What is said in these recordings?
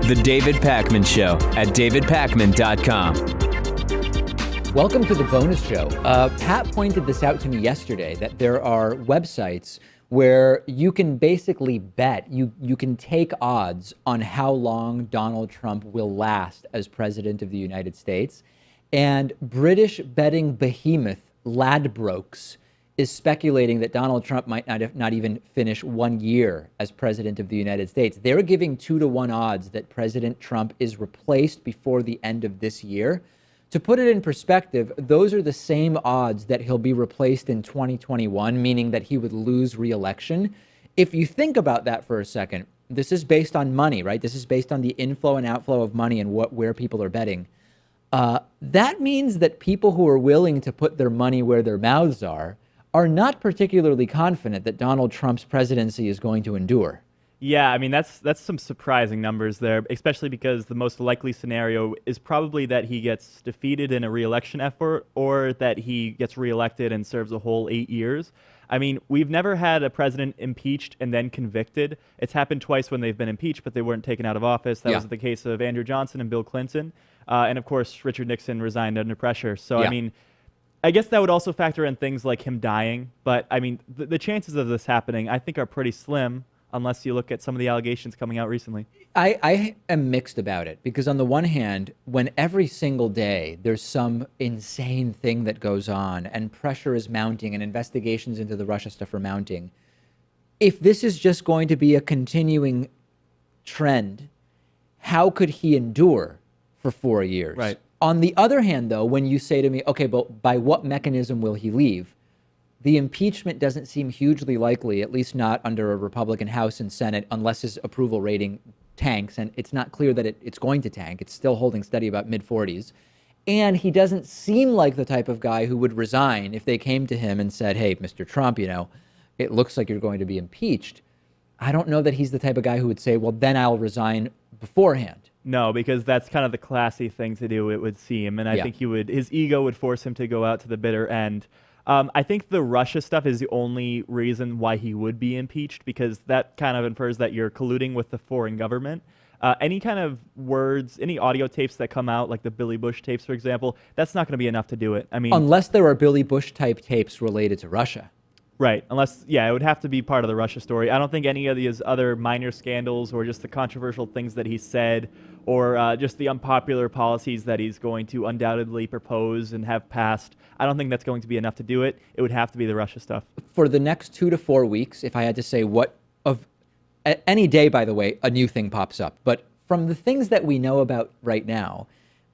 The David Pakman Show at davidpakman.com. Welcome to the bonus show. Pat pointed this out to me yesterday, that there are websites where you can basically bet, you can take odds on how long Donald Trump will last as president of the United States. And British betting behemoth Ladbrokes is speculating that Donald Trump might not even finish 1 year as president of the United States. They're giving 2-to-1 odds that President Trump is replaced before the end of this year. To put it in perspective, those are the same odds that he'll be replaced in 2021, meaning that he would lose re-election. If you think about that for a second, this is based on money, right? This is based on the inflow and outflow of money and where people are betting. That means that people who are willing to put their money where their mouths are not particularly confident that Donald Trump's presidency is going to endure. Yeah, I mean, that's some surprising numbers there, especially because the most likely scenario is probably that he gets defeated in a re-election effort or that he gets re-elected and serves a whole 8 years. I mean, we've never had a president impeached and then convicted. It's happened twice when they've been impeached, but they weren't taken out of office. That was the case of Andrew Johnson and Bill Clinton. And of course, Richard Nixon resigned under pressure. So, I mean, I guess that would also factor in things like him dying. But I mean, the chances of this happening, I think, are pretty slim, unless you look at some of the allegations coming out recently. I am mixed about it, because on the one hand, when every single day there's some insane thing that goes on and pressure is mounting and investigations into the Russia stuff are mounting, if this is just going to be a continuing trend, how could he endure for 4 years? Right. On the other hand, though, when you say to me, okay, but by what mechanism will he leave? The impeachment doesn't seem hugely likely, at least not under a Republican House and Senate, unless his approval rating tanks. And it's not clear that it's going to tank. It's still holding steady about mid-40s. And he doesn't seem like the type of guy who would resign if they came to him and said, hey, Mr. Trump, you know, it looks like you're going to be impeached. I don't know that he's the type of guy who would say, well, then I'll resign beforehand. No, because that's kind of the classy thing to do, it would seem. And I think his ego would force him to go out to the bitter end. I think the Russia stuff is the only reason why he would be impeached, because that kind of infers that you're colluding with the foreign government. Any kind of words, any audio tapes that come out, like the Billy Bush tapes, for example, that's not going to be enough to do it. I mean, unless there are Billy Bush type tapes related to Russia. Right. Unless, it would have to be part of the Russia story. I don't think any of these other minor scandals or just the controversial things that he said or just the unpopular policies that he's going to undoubtedly propose and have passed, I don't think that's going to be enough to do it. It would have to be the Russia stuff. For the next 2 to 4 weeks, if I had to say any day, by the way, a new thing pops up. But from the things that we know about right now,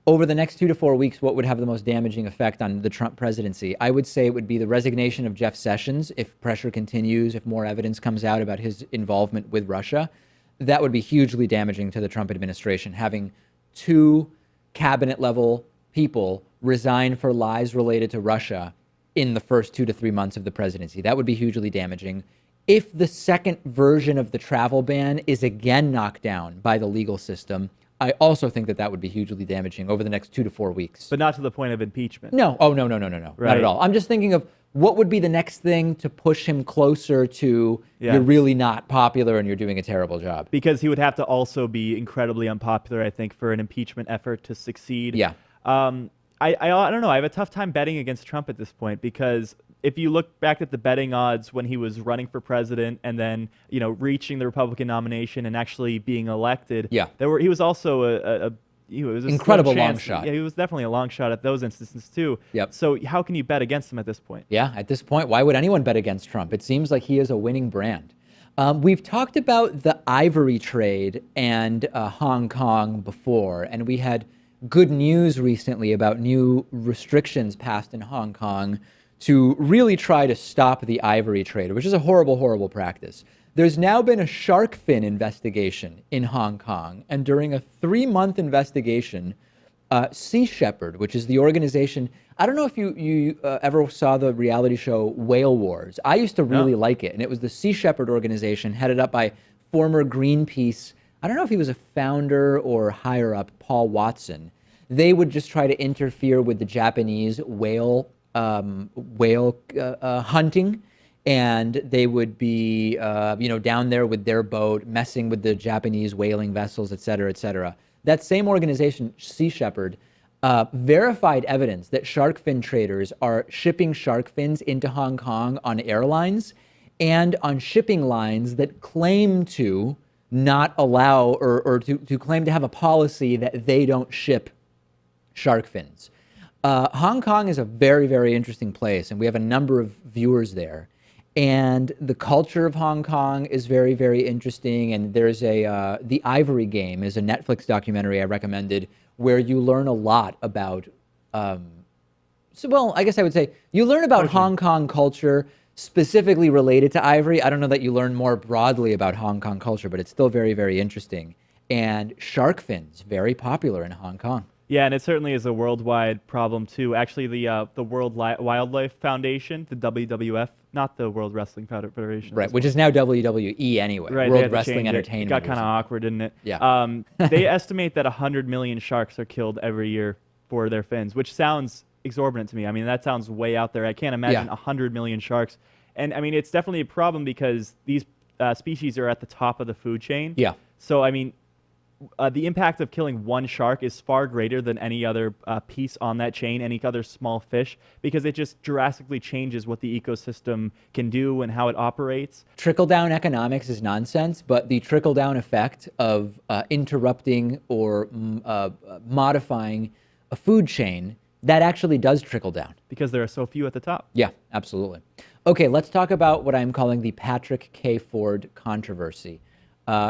over the next 2 to 4 weeks, what would have the most damaging effect on the Trump presidency? I would say it would be the resignation of Jeff Sessions if pressure continues, if more evidence comes out about his involvement with Russia. That would be hugely damaging to the Trump administration, having 2 cabinet-level people resign for lies related to Russia in the first 2 to 3 months of the presidency. That would be hugely damaging. If the second version of the travel ban is again knocked down by the legal system, I also think that would be hugely damaging over the next 2 to 4 weeks. But not to the point of impeachment. No. Oh, no. Right. Not at all. I'm just thinking of what would be the next thing to push him closer to you're really not popular and you're doing a terrible job. Because he would have to also be incredibly unpopular, I think, for an impeachment effort to succeed. Yeah. I don't know. I have a tough time betting against Trump at this point, because if you look back at the betting odds when he was running for president and then, reaching the Republican nomination and actually being elected, he was also he was incredible long shot. Yeah, he was definitely a long shot at those instances too. Yep. So how can you bet against him at this point? Yeah, at this point, why would anyone bet against Trump? It seems like he is a winning brand. We've talked about the ivory trade and Hong Kong before, and we had good news recently about new restrictions passed in Hong Kong to really try to stop the ivory trade, which is a horrible, horrible practice. There's now been a shark fin investigation in Hong Kong, and during a 3-month investigation, Sea Shepherd, which is the organization, I don't know if you ever saw the reality show Whale Wars. I used to really like it, and it was the Sea Shepherd organization headed up by former Greenpeace, I don't know if he was a founder or higher up, Paul Watson. They would just try to interfere with the Japanese whale hunting and they would be, down there with their boat, messing with the Japanese whaling vessels, et cetera, et cetera. That same organization, Sea Shepherd, verified evidence that shark fin traders are shipping shark fins into Hong Kong on airlines and on shipping lines that claim to not allow or to claim to have a policy that they don't ship shark fins. Hong Kong is a very, very interesting place, and we have a number of viewers there. And the culture of Hong Kong is very, very interesting. And there's The Ivory Game is a Netflix documentary I recommended where you learn a lot about, I guess I would say you learn about Hong Kong culture specifically related to ivory. I don't know that you learn more broadly about Hong Kong culture, but it's still very, very interesting. And shark fins, very popular in Hong Kong. Yeah, and it certainly is a worldwide problem too. Actually, the World Wildlife Foundation, the WWF, not the World Wrestling Federation, right? Which is now WWE anyway. Right, World Wrestling Entertainment. It got kind of awkward, didn't it? Yeah. They estimate that 100 million sharks are killed every year for their fins, which sounds exorbitant to me. I mean, that sounds way out there. I can't imagine 100 million sharks. And I mean, it's definitely a problem because these species are at the top of the food chain. Yeah. So I mean, the impact of killing one shark is far greater than any other piece on that chain, any other small fish, because it just drastically changes what the ecosystem can do and how it operates. Trickle-down economics is nonsense, but the trickle-down effect of interrupting or modifying a food chain, that actually does trickle down. Because there are so few at the top. Yeah, absolutely. Okay, let's talk about what I'm calling the Patrick K. Ford controversy.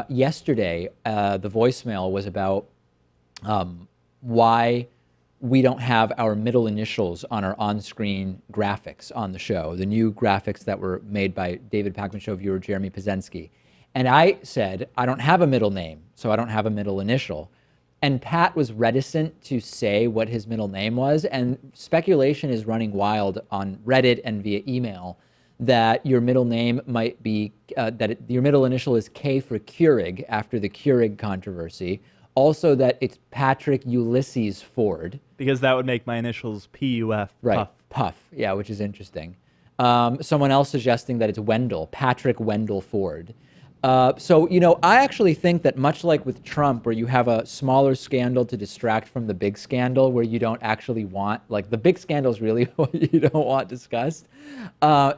Yesterday, the voicemail was about why we don't have our middle initials on our on-screen graphics on the show, the new graphics that were made by David Pakman Show viewer Jeremy Pazensky. And I said, I don't have a middle name, so I don't have a middle initial. And Pat was reticent to say what his middle name was, and speculation is running wild on Reddit and via email that your middle name might be, your middle initial is K for Keurig after the Keurig controversy. Also that it's Patrick Ulysses Ford. Because that would make my initials P-U-F, right, Puff. Puff, yeah, which is interesting. Someone else suggesting that it's Wendell, Patrick Wendell Ford. So, I actually think that much like with Trump, where you have a smaller scandal to distract from the big scandal, where you don't actually want, like the big scandal is really what you don't want discussed.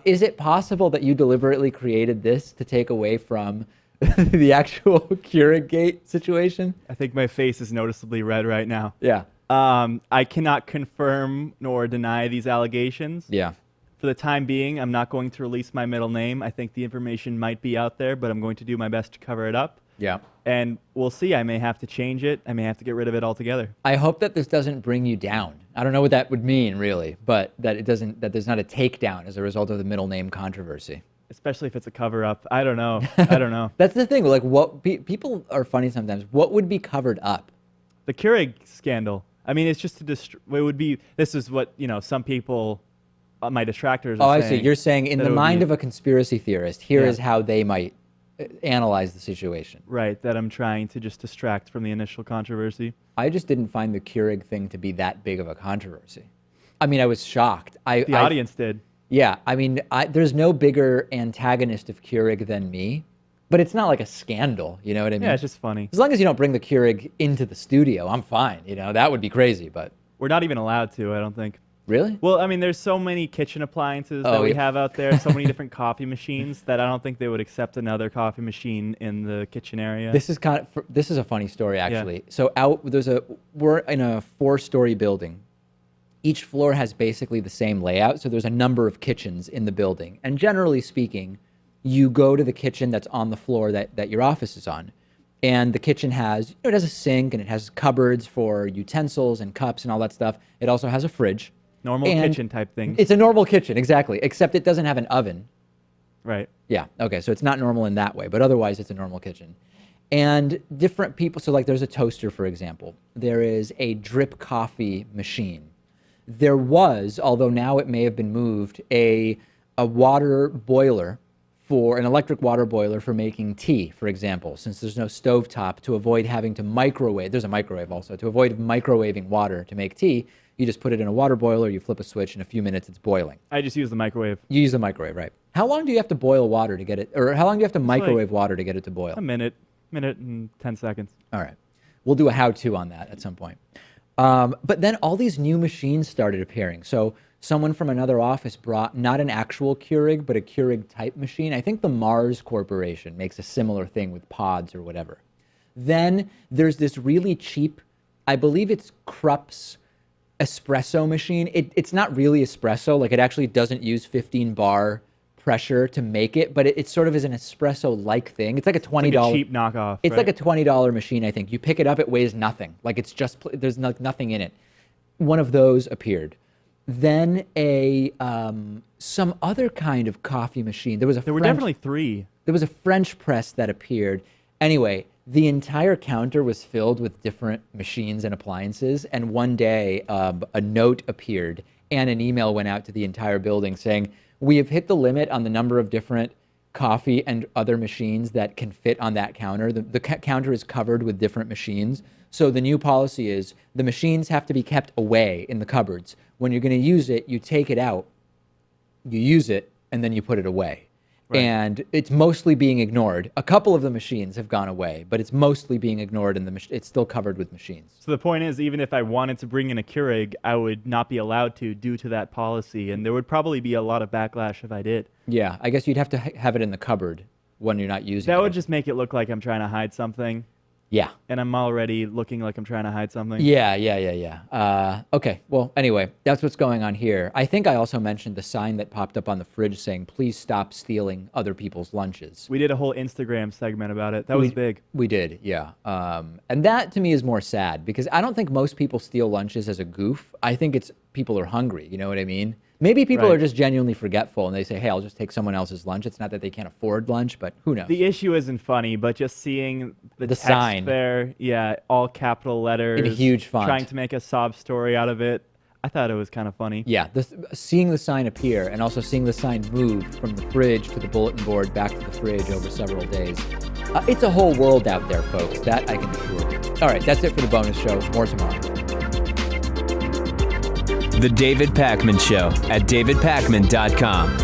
Is it possible that you deliberately created this to take away from the actual Keurig-gate situation? I think my face is noticeably red right now. Yeah. I cannot confirm nor deny these allegations. Yeah. For the time being, I'm not going to release my middle name. I think the information might be out there, but I'm going to do my best to cover it up. Yeah. And we'll see. I may have to change it. I may have to get rid of it altogether. I hope that this doesn't bring you down. I don't know what that would mean, really, but that it doesn't, that there's not a takedown as a result of the middle name controversy. Especially if it's a cover-up. I don't know. I don't know. That's the thing. Like, what people are funny sometimes. What would be covered up? The Keurig scandal. I mean, it's just it would be. This is what some people. My detractors are saying. I see. You're saying in the mind of a conspiracy theorist, here is how they might analyze the situation. Right, that I'm trying to just distract from the initial controversy. I just didn't find the Keurig thing to be that big of a controversy. I mean, I was shocked. The audience did. Yeah, I mean, there's no bigger antagonist of Keurig than me, but it's not like a scandal, you know what I mean? Yeah, it's just funny. As long as you don't bring the Keurig into the studio, I'm fine. That would be crazy, but... We're not even allowed to, I don't think. Really? Well, I mean, there's so many kitchen appliances that we have out there, so many different coffee machines that I don't think they would accept another coffee machine in the kitchen area. This is a funny story, actually. Yeah. So we're in a 4-story building. Each floor has basically the same layout, so there's a number of kitchens in the building. And generally speaking, you go to the kitchen that's on the floor that your office is on. And the kitchen has, it has a sink and it has cupboards for utensils and cups and all that stuff. It also has a fridge. Normal kitchen type thing. It's a normal kitchen, exactly, except it doesn't have an oven. Right. Yeah, okay, so it's not normal in that way, but otherwise it's a normal kitchen. And different people, so like there's a toaster, for example. There is a drip coffee machine. There was, although now it may have been moved, a water boiler an electric water boiler for making tea, for example, since there's no stovetop, to avoid having to microwave. There's a microwave also. To avoid microwaving water to make tea, You just put it in a water boiler, you flip a switch, in a few minutes it's boiling. I just use the microwave. You use the microwave, right? How long do you have to boil water to get it, or how long do you have to microwave water to get it to boil? A minute and 10 seconds. All right. We'll do a how-to on that at some point. But then all these new machines started appearing. So someone from another office brought not an actual Keurig, but a Keurig type machine. I think the Mars Corporation makes a similar thing with pods or whatever. Then there's this really cheap, I believe it's Krupp's espresso machine. It's not really espresso. Like, it actually doesn't use 15 bar pressure to make it, but it sort of is an espresso-like thing. It's like a $20. It's like a cheap knockoff. It's like a $20 machine, I think. You pick it up, it weighs nothing. Like, it's just, there's nothing in it. One of those appeared. Then some other kind of coffee machine. There were definitely three. There was a French press that appeared. Anyway, the entire counter was filled with different machines and appliances. And one day, a note appeared and an email went out to the entire building saying, we have hit the limit on the number of different coffee and other machines that can fit on that counter. The counter is covered with different machines. So the new policy is the machines have to be kept away in the cupboards. When you're going to use it, you take it out, you use it, and then you put it away. Right. And it's mostly being ignored. A couple of the machines have gone away, but it's mostly being ignored, and it's still covered with machines. So the point is, even if I wanted to bring in a Keurig, I would not be allowed to due to that policy, and there would probably be a lot of backlash if I did. Yeah, I guess you'd have to have it in the cupboard when you're not using it. That would just make it look like I'm trying to hide something. Yeah. And I'm already looking like I'm trying to hide something. Yeah. Okay, well, anyway, that's what's going on here. I think I also mentioned the sign that popped up on the fridge saying, please stop stealing other people's lunches. We did a whole Instagram segment about it. That was big. We did, yeah. And that, to me, is more sad, because I don't think most people steal lunches as a goof. I think it's people are hungry, you know what I mean? Maybe people are just genuinely forgetful and they say, hey, I'll just take someone else's lunch. It's not that they can't afford lunch, but who knows? The issue isn't funny, but just seeing the text sign there, all capital letters. In a huge font. Trying to make a sob story out of it. I thought it was kind of funny. Yeah, seeing the sign appear and also seeing the sign move from the fridge to the bulletin board back to the fridge over several days. It's a whole world out there, folks. That I can assure you. All right, that's it for the bonus show. More tomorrow. The David Pakman Show at davidpakman.com.